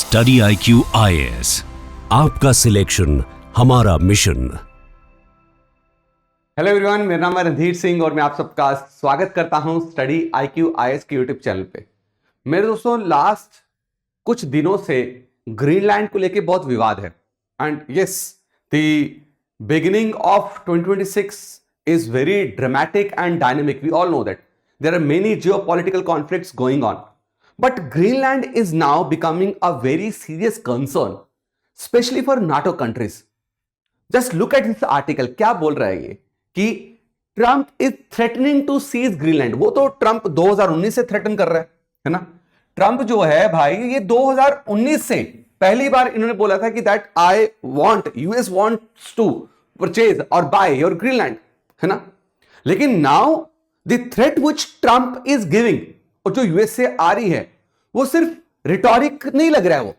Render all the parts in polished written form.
Study IQ IAS, आपका selection हमारा mission. Hello everyone, मेरा नाम है रणधीर सिंह और मैं आप सबका स्वागत करता हूं स्टडी IQ IAS के यूट्यूब चैनल पे। मेरे दोस्तों, लास्ट कुछ दिनों से ग्रीनलैंड को लेके बहुत विवाद है and yes, the beginning of 2026 is very dramatic and dynamic. We all know that there are many geopolitical conflicts going on, but Greenland is now becoming a very serious concern, specially for NATO countries. Just look at this article. क्या बोल रहा है ये कि Trump is threatening to seize Greenland. वो तो Trump 2019 से threaten कर रहा है ना। ट्रंप जो है भाई, ये 2019 से पहली बार इन्होंने बोला था कि that I want, US wants to purchase or buy your Greenland, है ना। लेकिन now the threat which Trump is giving, और जो यूएस से आ रही है, वो सिर्फ रिटोरिक नहीं लग रहा है।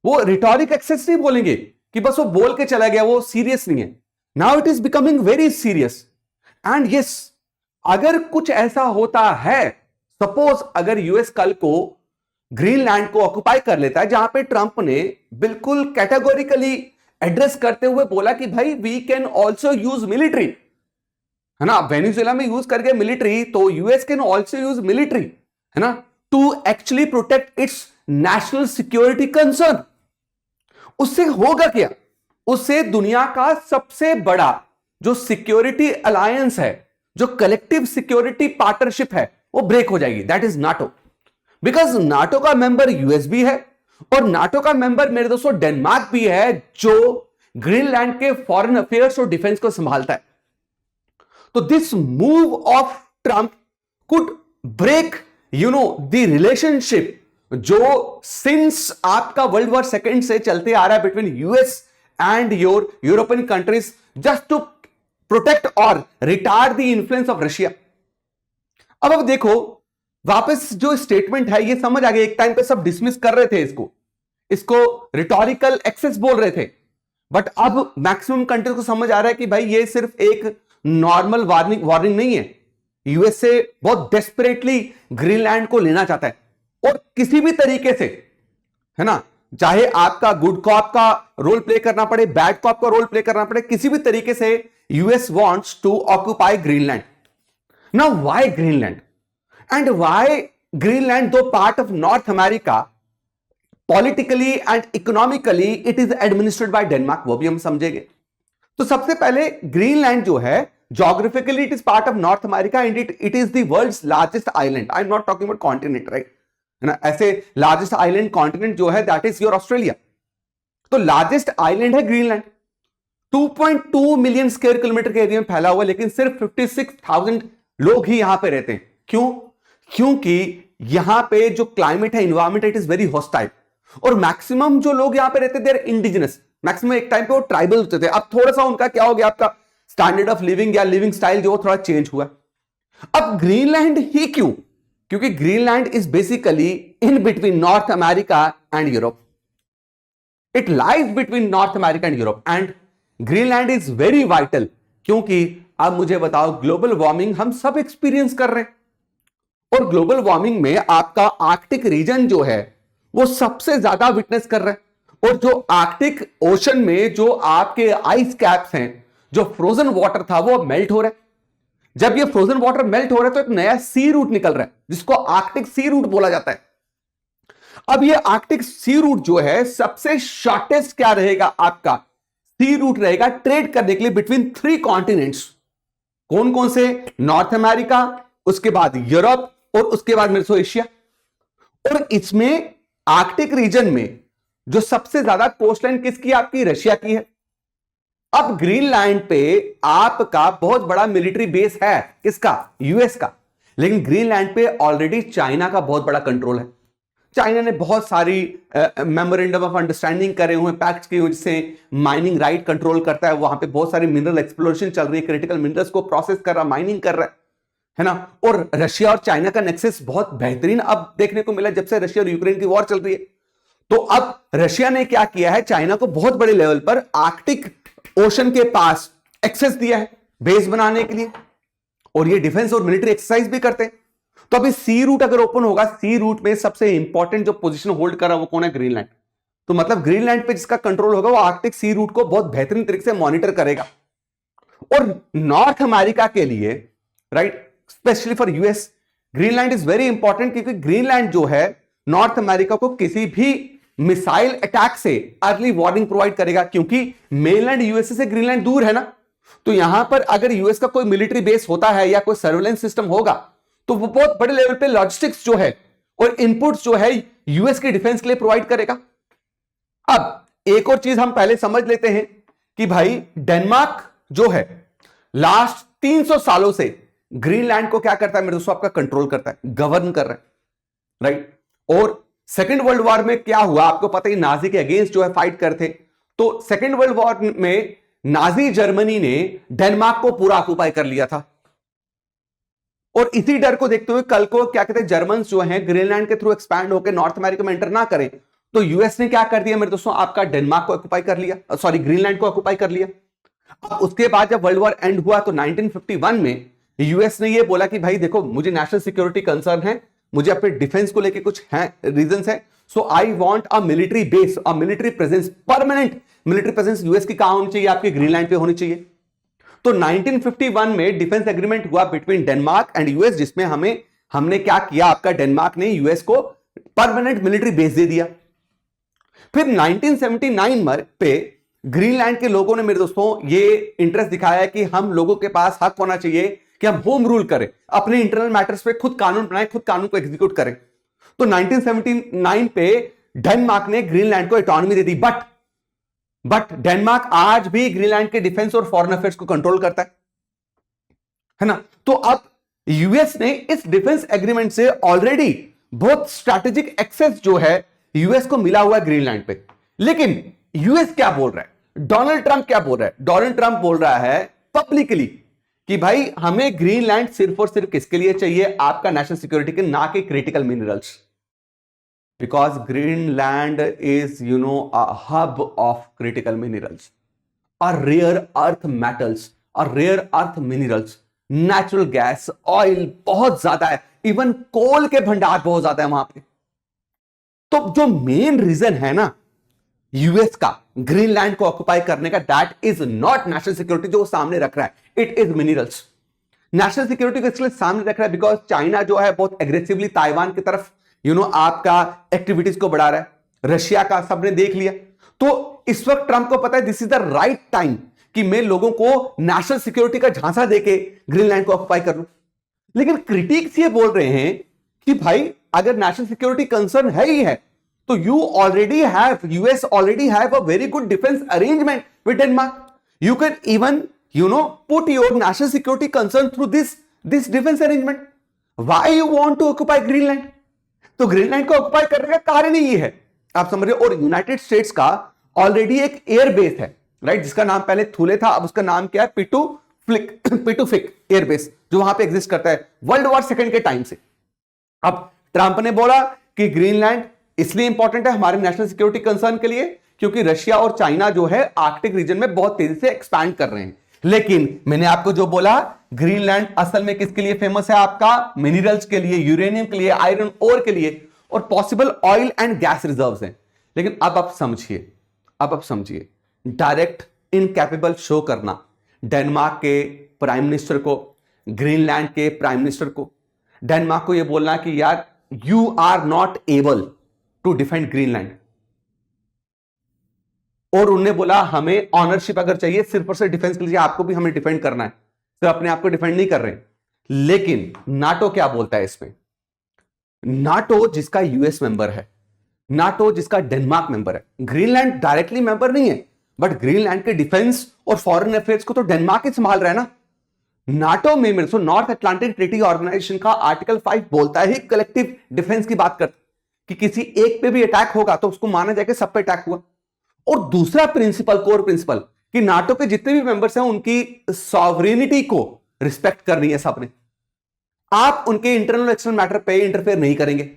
वो रिटोरिक एक्सेस नहीं बोलेंगे कि बस वो बोल के चला गया, वो सीरियस नहीं है। Now it is becoming very serious and yes, अगर कुछ ऐसा होता है, सपोज अगर यूएस कल को ग्रीनलैंड को ऑक्युपाई कर लेता है, जहां पे ट्रंप ने बिल्कुल कैटेगोरिकली एड्रेस करते हुए बोला कि भाई we can also use military, है ना। वेनेजुएला में यूज करके मिलिट्री, तो US can also use military, है ना, to actually protect its national security concern. उससे होगा क्या? उससे दुनिया का सबसे बड़ा जो सिक्योरिटी अलायंस है, जो कलेक्टिव सिक्योरिटी पार्टनरशिप है, वो ब्रेक हो जाएगी। That is NATO. Because NATO का मेंबर यूएस भी है और नाटो का मेंबर मेरे दोस्तों डेनमार्क भी है, जो ग्रीनलैंड के फॉरेन अफेयर्स और डिफेंस को संभालता है। तो this move of Trump could break the relationship जो सिंस आपका वर्ल्ड वॉर सेकेंड से चलते आ रहा है between US and your European countries, just to protect और retard the influence of Russia. अब देखो, वापस जो स्टेटमेंट है, ये समझ आ गया। एक टाइम पे सब डिसमिस कर रहे थे इसको रिटोरिकल एक्सेस बोल रहे थे, बट अब मैक्सिमम कंट्रीज को समझ आ रहा है कि भाई ये सिर्फ एक नॉर्मल वार्निंग नहीं है। यूएसए बहुत डेस्परेटली ग्रीनलैंड को लेना चाहता है और किसी भी तरीके से, है ना, चाहे आपका गुड कॉप का रोल प्ले करना पड़े, बैड कॉप का रोल प्ले करना पड़े, किसी भी तरीके से US wants to occupy Greenland. Now why Greenland and why Greenland, though part of North America, politically and economically it is administered by Denmark, वो भी हम समझेंगे। तो सबसे पहले ग्रीनलैंड जो है, geographically it is part of North America and it is the world's largest island. I'm not talking about continent, right? है ना, ऐसे लार्जेस्ट आइलैंड कॉन्टिनेंट जो है दैट इज योर ऑस्ट्रेलिया। तो लार्जेस्ट आइलैंड है ग्रीनलैंड, 2.2 मिलियन स्क्वायर किलोमीटर के area में फैला हुआ है, लेकिन सिर्फ 56,000 लोग ही यहां पे रहते हैं। क्यों? क्योंकि यहां पे जो क्लाइमेट है, environment, it is very hostile, और मैक्सिमम जो लोग यहां पे रहते थे इंडिजिनस। मैक्सिमम एक टाइम पे वो ट्राइबल होते थे, अब थोड़ा सा उनका क्या हो गया, आपका स्टैंडर्ड ऑफ लिविंग या लिविंग स्टाइल जो थोड़ा चेंज हुआ। अब ग्रीनलैंड ही क्यों? क्योंकि Greenland is basically in between north America and Europe. It lies between north America and Europe and Greenland is very vital, क्योंकि अब मुझे बताओ, ग्लोबल वार्मिंग हम सब एक्सपीरियंस कर रहे हैं, और ग्लोबल वार्मिंग में आपका आर्कटिक रीजन जो है वो सबसे ज्यादा विटनेस कर रहा है। और जो आर्कटिक ओशन में जो आपके आइस कैप्स हैं, जो फ्रोजन वाटर था, वो मेल्ट हो रहा है। जब ये फ्रोजन वाटर मेल्ट हो रहा है तो एक नया सी रूट निकल रहा है, जिसको आर्कटिक सी रूट बोला जाता है। अब ये आर्कटिक सी रूट जो है, सबसे शॉर्टेस्ट क्या रहेगा, आपका सी रूट रहेगा ट्रेड करने के लिए बिटवीन 3 कॉन्टिनेंट्स। कौन कौन से? नॉर्थ अमेरिका, उसके बाद यूरोप, और उसके बाद मेरे से एशिया। और इसमें आर्कटिक रीजन में जो सबसे ज्यादा कोस्टलाइन किसकी? आपकी रशिया की है। अब ग्रीनलैंड पे आपका बहुत बड़ा मिलिट्री बेस है, किसका? यूएस का। लेकिन ग्रीनलैंड पे ऑलरेडी चाइना का बहुत बड़ा कंट्रोल है। चाइना ने बहुत सारी मेमोरेंडम ऑफ अंडरस्टैंडिंग करे हुए, पैक्ट किए हुए, जिससे माइनिंग राइट कंट्रोल करता है। वहां पे बहुत सारी मिनरल एक्सप्लोरेशन चल रही है, क्रिटिकल मिनरल्स को प्रोसेस कर रहा, माइनिंग कर रहा है ना। और रशिया और चाइना का नेक्सस बहुत बेहतरीन अब देखने को मिला, जब से रशिया और यूक्रेन की वॉर चल रही है। तो अब रशिया ने क्या किया है, चाइना को बहुत बड़े लेवल पर आर्कटिक ओशन के पास एक्सेस दिया है बेस बनाने के लिए, और ये डिफेंस और मिलिट्री एक्सरसाइज भी करते हैं। तो अभी सी रूट अगर ओपन होगा, सी रूट में सबसे इंपॉर्टेंट जो पोजीशन होल्ड कर रहा है वो कौन है? ग्रीनलैंड। तो मतलब ग्रीनलैंड पे जिसका कंट्रोल होगा वो आर्कटिक सी रूट को बहुत बेहतरीन तरीके से मॉनिटर करेगा। और नॉर्थ अमेरिका के लिए, right, specially for US, Greenland is very important, क्योंकि ग्रीनलैंड जो है नॉर्थ अमेरिका को किसी भी मिसाइल अटैक से अर्ली वार्निंग प्रोवाइड करेगा, क्योंकि मेनलैंड यूएसए से ग्रीनलैंड दूर है ना। तो यहां पर अगर यूएस का कोई मिलिट्री बेस होता है या कोई सर्वेलेंस सिस्टम होगा तो वो बहुत बड़े लेवल पे लॉजिस्टिक्स जो है और इनपुट्स जो है यूएस के डिफेंस के लिए प्रोवाइड करेगा। अब एक और चीज हम पहले समझ लेते हैं कि भाई डेनमार्क जो है लास्ट 300 सालों से ग्रीनलैंड को क्या करता है मेरे दोस्तों, आपका कंट्रोल करता है, गवर्न कर रहा है, राइट। और सेकेंड वर्ल्ड वॉर में क्या हुआ आपको पता ही, नाजी के अगेंस्ट जो है फाइट करते। तो सेकेंड वर्ल्ड वॉर में नाजी जर्मनी ने डेनमार्क को पूरा ऑक्युपाई कर लिया था। और इसी डर को देखते हुए कल को क्या कहते हैं, जर्मन जो हैं ग्रीनलैंड के थ्रू एक्सपैंड होकर नॉर्थ अमेरिका में एंटर ना करें, तो यूएस ने क्या कर दिया मेरे दोस्तों, आपका डेनमार्क को ऑक्युपाई कर लिया, सॉरी ग्रीनलैंड को ऑक्युपाई कर लिया। अब उसके बाद जब वर्ल्ड वॉर एंड हुआ तो 1951 में यूएस ने ये बोला कि भाई देखो मुझे नेशनल सिक्योरिटी कंसर्न है, मुझे अपने डिफेंस को लेके कुछ है रीजंस है, so I want a military base, a military presence, permanent military presence US की कहां होनी चाहिए, आपके ग्रीनलैंड पे होनी चाहिए। तो 1951 में डिफेंस एग्रीमेंट हुआ बिटवीन डेनमार्क एंड यूएस, जिसमें हमने क्या किया, आपका डेनमार्क ने यूएस को परमानेंट मिलिट्री बेस दे दिया। फिर 1979 में पे ग्रीनलैंड के लोगों ने मेरे दोस्तों ये इंटरेस्ट दिखाया कि हम लोगों के पास हक होना चाहिए कि हम होम रूल करें, अपने इंटरनल मैटर्स पे खुद कानून बनाएं, खुद कानून को एग्जीक्यूट करें। तो 1979 पे डेनमार्क ने ग्रीनलैंड को autonomy they the, but Denmark आज भी ग्रीनलैंड के डिफेंस और फॉरेन अफेयर्स को कंट्रोल करता है ना। तो अब यूएस ने इस डिफेंस एग्रीमेंट से ऑलरेडी बहुत स्ट्रैटेजिक एक्सेस जो है यूएस को मिला हुआ है ग्रीनलैंड पे। लेकिन यूएस क्या बोल रहा है, डोनाल्ड ट्रंप क्या बोल रहा है, डोनाल्ड ट्रंप बोल रहा है पब्लिकली कि भाई हमें ग्रीनलैंड सिर्फ और सिर्फ किसके लिए चाहिए, आपका नेशनल सिक्योरिटी के, ना कि critical minerals, because Greenland is a hub of critical minerals, a rare earth metals, a rare earth minerals, natural gas, oil बहुत ज्यादा है, इवन कोल के भंडार बहुत ज्यादा है वहां पे। तो जो मेन रीजन है ना यूएस का ग्रीनलैंड को ऑक्युपाई करने का, that is not national security जो सामने रख रहा है, it is minerals. National security को इसलिए सामने रख रहा है बिकॉज चाइना जो है बहुत एग्रेसिवली ताइवान की तरफ आपका एक्टिविटीज को बढ़ा रहा है, रशिया का सबने देख लिया। तो इस वक्त ट्रंप को पता है this is the right time कि मैं लोगों को नेशनल सिक्योरिटी का झांसा देके ग्रीनलैंड को ऑक्युपाई कर लूं। लेकिन क्रिटिक्स ये बोल रहे हैं कि भाई अगर नेशनल सिक्योरिटी कंसर्न है ही है तो US already have a very good defence arrangement with Denmark, you can even put your national security concern through this defence arrangement. Why you want to occupy Greenland? तो Greenland को occupy करने का कारण ही ये है, आप समझ रहे हो। और यूनाइटेड स्टेट्स का ऑलरेडी एक एयर बेस है, राइट, जिसका नाम पहले थूले था, अब उसका नाम क्या है, पिटुफिक एयरबेस, जो वहां पे एग्जिस्ट करता है वर्ल्ड वॉर सेकंड के टाइम से। अब ट्रंप ने बोला कि ग्रीनलैंड इसलिए इंपॉर्टेंट है हमारे नेशनल सिक्योरिटी कंसर्न के लिए क्योंकि रशिया और चाइना जो है आर्कटिक रीजन में बहुत तेजी से एक्सपैंड कर रहे हैं। लेकिन मैंने आपको जो बोला, ग्रीनलैंड असल में किसके लिए फेमस है, आपका मिनरल्स के लिए, यूरेनियम के लिए, आयरन ओर के लिए, और possible oil and gas reserves हैं। लेकिन अब आप समझिए डायरेक्ट इनकैपेबल शो करना डेनमार्क के प्राइम मिनिस्टर को, ग्रीनलैंड के प्राइम मिनिस्टर को, डेनमार्क को यह बोलना कि यार you are not able to defend Greenland, और उन्होंने बोला हमें ऑनरशिप अगर चाहिए सिर्फ और सिर्फ डिफेंस के लिए, आपको भी हमें डिफेंड करना है, सिर्फ अपने आप को डिफेंड नहीं कर रहे। लेकिन नाटो क्या बोलता है इसमें? नाटो जिसका यूएस मेंबर है, नाटो जिसका डेनमार्क मेंबर है, ग्रीनलैंड डायरेक्टली मेंबर नहीं है, बट ग्रीनलैंड के डिफेंस और फॉरेन अफेयर्स को तो डेनमार्क ही संभाल रहा है ना। नाटो में मेरे को नॉर्थ अटलांटिक ट्रीटी ऑर्गेनाइजेशन का आर्टिकल 5 बोलता है कलेक्टिव डिफेंस की बात करता कि किसी एक पे भी अटैक होगा तो उसको माना जाएगा सब पे अटैक हुआ। और दूसरा प्रिंसिपल, कोर प्रिंसिपल, कि नाटो के जितने भी मेंबर्स हैं उनकी सॉवरेनिटी को रिस्पेक्ट करनी है सबने। आप उनके इंटरनल एक्सटर्नल मैटर पे इंटरफेयर नहीं करेंगे,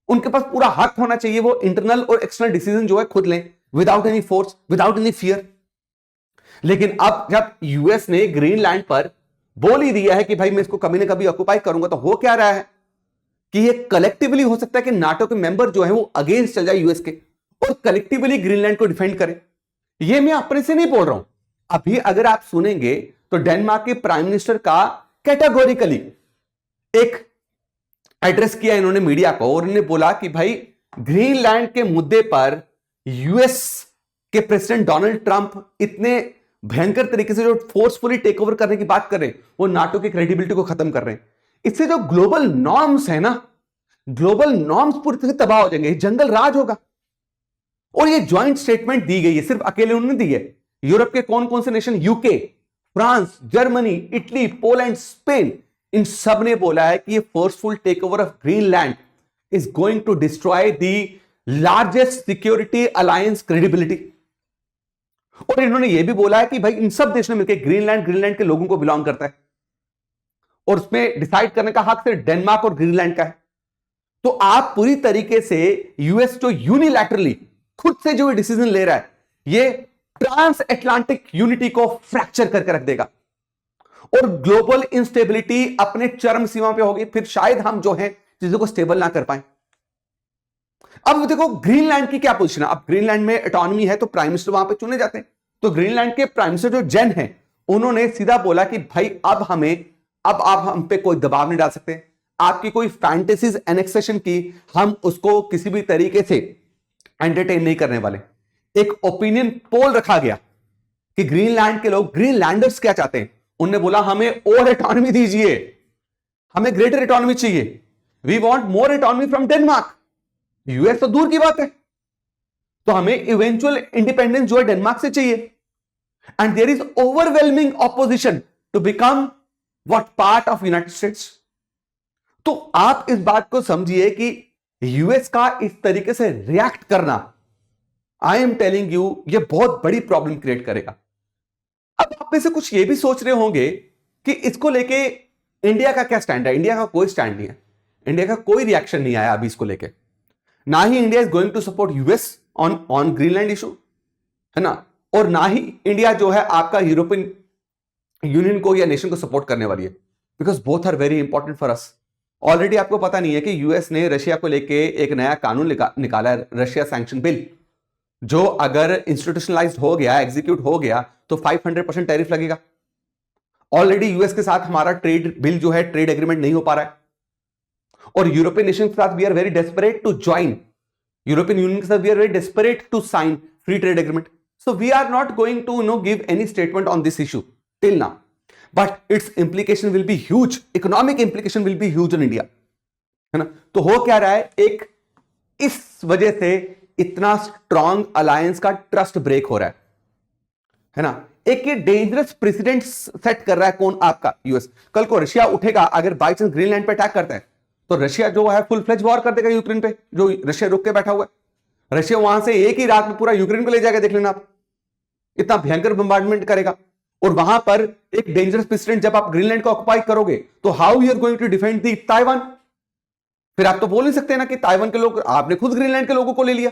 उनके पास पूरा हक होना चाहिए वो इंटरनल और एक्सटर्नल डिसीजन जो है खुद लें, without any force, without any fear. लेकिन अब जब यूएस ने ग्रीनलैंड पर बोल ही दिया है कि भाई मैं इसको कभी ना कभी ऑक्युपाई करूंगा, तो हो क्या रहा है कि ये कलेक्टिवली हो सकता है कि नाटो के मेंबर जो है वो अगेंस्ट चल जाए यूएस के, और कलेक्टिवली ग्रीनलैंड को डिफेंड करें। यह मैं अपने से नहीं बोल रहा हूं, अभी अगर आप सुनेंगे तो डेनमार्क के प्राइम मिनिस्टर का कैटेगोरिकली एक एड्रेस किया इन्होंने मीडिया को, और इन्होंने बोला कि भाई ग्रीनलैंड के मुद्दे पर यूएस के प्रेसिडेंट डोनाल्ड ट्रंप इतने भयंकर तरीके से जो फोर्सफुली टेक ओवर करने की बात कर रहे हैं, वो नाटो की क्रेडिबिलिटी को खत्म कर रहे हैं। इससे जो ग्लोबल नॉर्म्स है ना, ग्लोबल नॉर्म्स पूरी तरह से तबाह हो जाएंगे, जंगल राज होगा। और ये ज्वाइंट स्टेटमेंट दी गई है, सिर्फ अकेले उन्होंने दी है। यूरोप के कौन कौन से nation, UK, France, Germany, Italy, Poland, Spain, इन सब ने बोला है कि ये forceful take over of Greenland is going to destroy the largest security alliance credibility. और इन्होंने यह भी बोला है कि भाई इन सब देशों ने मिलकर ग्रीनलैंड के लोगों को बिलोंग करता है, और उसमें डिसाइड करने का हक सिर्फ डेनमार्क और ग्रीनलैंड का है। तो आप पूरी तरीके से यूएस जो यूनिलैटरली खुद से जो डिसीजन ले रहा है, ये ट्रांस अटलांटिक यूनिटी को फ्रैक्चर करके रख देगा, और ग्लोबल इंस्टेबिलिटी अपने चरम सीमा पे होगी। फिर शायद हम जो है चीजों को स्टेबल ना कर पाए। अब देखो ग्रीनलैंड की क्या पोजीशन है। अब ग्रीनलैंड में ऑटोनॉमी है तो प्राइम मिनिस्टर वहां पे चुने जाते हैं। तो ग्रीनलैंड के प्राइम मिनिस्टर जो जेन है, उन्होंने सीधा बोला कि भाई अब आप हम पे कोई दबाव नहीं डाल सकते, आपकी कोई फैंटेसीज एनेक्सेशन की हम उसको किसी भी तरीके से एंटरटेन नहीं करने वाले। एक ओपिनियन पोल रखा गया कि ग्रीनलैंड के लोग, ग्रीनलैंडर्स क्या चाहते हैं। उन्होंने बोला हमें और ऑटोनॉमी दीजिए, हमें ग्रेटर ऑटोनॉमी चाहिए, we want more autonomy from Denmark. US तो दूर की बात है, तो हमें इवेंचुअल इंडिपेंडेंस जो है डेनमार्क से चाहिए। And there is overwhelming opposition to become what part of United States. तो आप इस बात को समझिए कि यूएस का इस तरीके से रिएक्ट करना, आई एम टेलिंग यू, ये बहुत बड़ी प्रॉब्लम क्रिएट करेगा। अब आप में से कुछ ये भी सोच रहे होंगे कि इसको लेके इंडिया का क्या स्टैंड है। इंडिया का कोई स्टैंड नहीं है, इंडिया का कोई रिएक्शन नहीं आया अभी इसको लेके। ना ही India is going to support US on Greenland issue, है ना, और ना ही इंडिया जो है आपका यूरोपियन यूनियन को या नेशन को सपोर्ट करने वाली है, because both are very important for us. Already आपको पता नहीं है कि यूएस ने रशिया को लेके एक नया कानून निकाला है, रशिया सैंक्शन बिल, जो अगर इंस्टीट्यूशनलाइज्ड हो गया, एग्जीक्यूट हो गया, तो 500% टैरिफ लगेगा। ऑलरेडी यूएस के साथ हमारा ट्रेड बिल जो है, ट्रेड एग्रीमेंट नहीं हो पा रहा है, और यूरोपियन नेशन के साथ we are very desperate to join, European Union के साथ we are very desperate to sign free trade agreement. So we are not going to give any statement on this issue till now, but its implication will be huge, economic implication will be huge in India, है ना। तो हो क्या रहा है, एक इस वजह से इतना स्ट्रॉन्ग अलायंस का ट्रस्ट ब्रेक हो रहा है ना। एक ये डेंजरस प्रेसिडेंट सेट कर रहा है कौन, आपका यूएस। कल को रशिया उठेगा, अगर बाई चांस ग्रीनलैंड पे अटैक करता है, तो रशिया जो है फुल फ्लेज वॉर कर देगा यूक्रेन पे, जो रशिया रुक के बैठा हुआ है। रशिया वहां से एक ही रात में पूरा यूक्रेन को ले जाएगा, देख लेना आप, इतना भयंकर बम्बार्डमेंट करेगा। और वहां पर एक डेंजरस प्रेसिडेंट, जब आप ग्रीनलैंड को ऑक्युपाई करोगे, तो how you are going to defend the Taiwan. फिर आप तो बोल नहीं सकते ना कि ताइवान के लोग, आपने खुद ग्रीनलैंड के लोगों को ले लिया।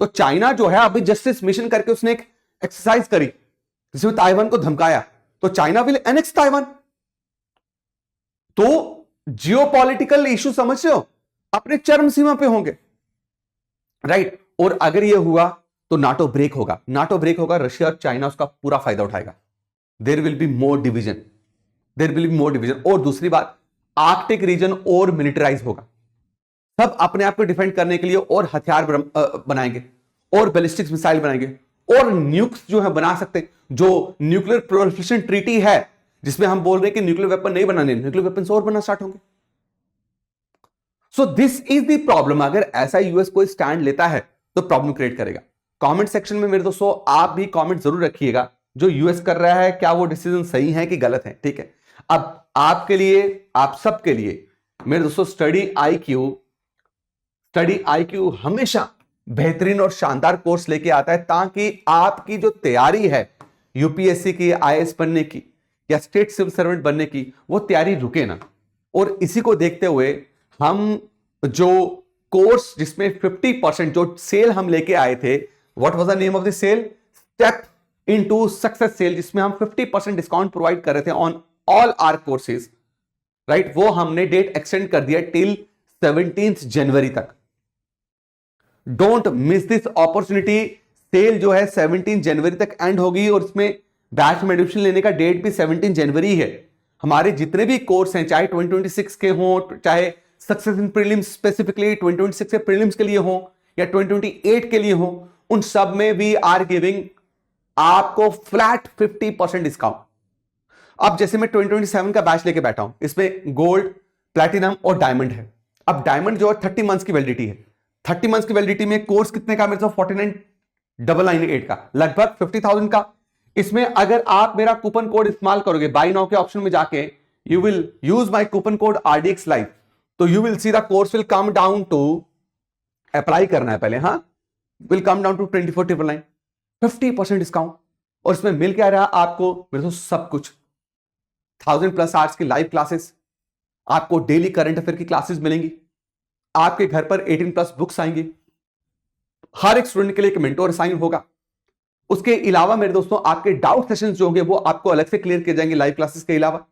तो चाइना जो है अभी जस्टिस मिशन करके उसने एक एक्सरसाइज करी जिसमें ताइवान को धमकाया, तो चाइना विल एनेक्स ताइवान। तो जियोपॉलिटिकल इशू समझ रहे हो, अपने चरम सीमा पे होंगे, राइट। और अगर यह हुआ तो नाटो ब्रेक होगा, नाटो ब्रेक होगा, रशिया और चाइना उसका पूरा फायदा उठाएगा। There will be more division, there will be more division. और दूसरी बात, आर्कटिक रीजन और मिलिटराइज होगा, सब अपने आप को डिफेंड करने के लिए और हथियार बनाएंगे, और बैलिस्टिक मिसाइल बनाएंगे, और न्यूक्स जो है बना सकते हैं। जो न्यूक्लियर प्रोलिफरेशन ट्रीटी है, जिसमें हम बोल रहे हैं कि न्यूक्लियर वेपन नहीं बनाने, न्यूक्लियर वेपन्स और बनना स्टार्ट होंगे। So this is the problem. अगर ऐसा यूएस कोई स्टैंड लेता है तो प्रॉब्लम क्रिएट करेगा। कमेंट सेक्शन में मेरे दोस्तों आप भी कमेंट जरूर रखिएगा, जो यूएस कर रहा है क्या वो डिसीजन सही है कि गलत है, ठीक है। अब आपके लिए, आप सबके लिए मेरे दोस्तों, स्टडी आईक्यू हमेशा बेहतरीन और शानदार कोर्स लेके आता है, ताकि आपकी जो तैयारी है यूपीएससी की, आईएएस बनने की या स्टेट सिविल सर्वेंट बनने की, वो तैयारी रुके ना। और इसी को देखते हुए हम जो कोर्स जिसमें 50% जो सेल हम लेके आए थे, what was the name of the sale, step into success sale, जिसमें हम 50% डिस्काउंट प्रोवाइड कर रहे थे on all our courses, right. वो हमने डेट एक्सटेंड कर दिया टिल 17 जनवरी तक। Don't miss this opportunity. Sale जो है 17 जनवरी तक एंड होगी और इसमें बैच में एडमिशन लेने का डेट भी 17 जनवरी है। हमारे जितने भी कोर्स हैं, चाहे 2026 के हों, चाहे सक्सेस इन प्रीलिम्स स्पेसिफिकली 2026 के प्रीलिम्स के लिए हों या 2028 के लिए हों, उन सब में वी आर गिविंग आपको फ्लैट 50% डिस्काउंट। अब जैसे मैं 2027 का बैच लेके बैठा हूं, इसमें गोल्ड, प्लैटिनम और डायमंड है। अब डायमंड जो है 30 मंथ्स की वैलिडिटी है। 30 मंथ्स की वैलिडिटी में कोर्स कितने का? मेरे को 49,998 का, लगभग 50,000 का। इसमें अगर आप मेरा कूपन कोड इस्तेमाल करोगे, बाय नाउ के ऑप्शन में जाके you will use my coupon code RDX Live, तो you will see the course will come down to, apply करना है पहले, हाँ, will come down to 24,999, 50% discount. और इसमें मिल क्या रहा आपको? मेरे दोस्त सब कुछ 1000+ आवर्स की लाइव क्लासेस, आपको डेली करंट अफेयर की क्लासेस मिलेंगी, आपके घर पर 18+ बुक्स आएंगी, हर एक स्टूडेंट के लिए एक मेंटोर असाइन होगा। उसके अलावा मेरे दोस्तों आपके डाउट सेशंस जो होंगे वो आपको अलग से क्लियर किए जाएंगे लाइव क्लासेस के अलावा।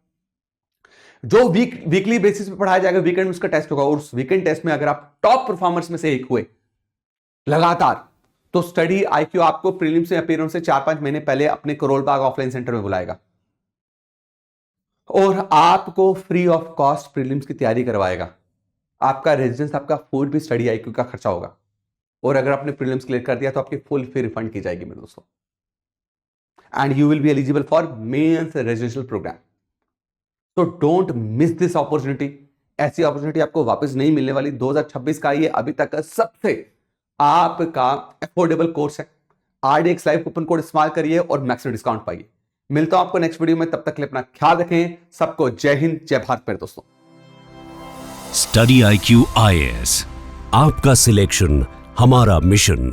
जो वीकली बेसिस पे पढ़ाया जाएगा, वीकेंड में उसका टेस्ट होगा, और उस वीकेंड टेस्ट में अगर आप टॉप परफॉर्मर्स में से एक हुए लगातार, तो स्टडी IQ आपको प्रीलिम्स से अपीयरेंस से 4-5 महीने पहले अपने करोल बाग ऑफलाइन सेंटर में बुलाएगा और आपको फ्री ऑफ कॉस्ट प्रीलिम्स की तैयारी करवाएगा। आपका रेजिडेंस, आपका फूड भी स्टडी IQ का खर्चा होगा, और अगर आपने प्रीलिम्स क्लियर कर दिया तो आपकी फुल फी रिफंड की जाएगी मेरे दोस्तों। And you will be eligible for mains residential programme. तो डोंट मिस दिस अपॉर्चुनिटी। ऐसी अपॉर्चुनिटी आपको वापस नहीं मिलने वाली। 2026 का ये अभी तक का सबसे आपका अफोर्डेबल कोर्स है। RDX Live कूपन कोड इस्तेमाल करिए और मैक्सिमम डिस्काउंट पाइए। मिलता हूं आपको नेक्स्ट वीडियो में, तब तक के लिए अपना ख्याल रखें। सबको जय हिंद, जय भारत मेरे दोस्तों। स्टडी IQ IAS, आपका सिलेक्शन हमारा मिशन।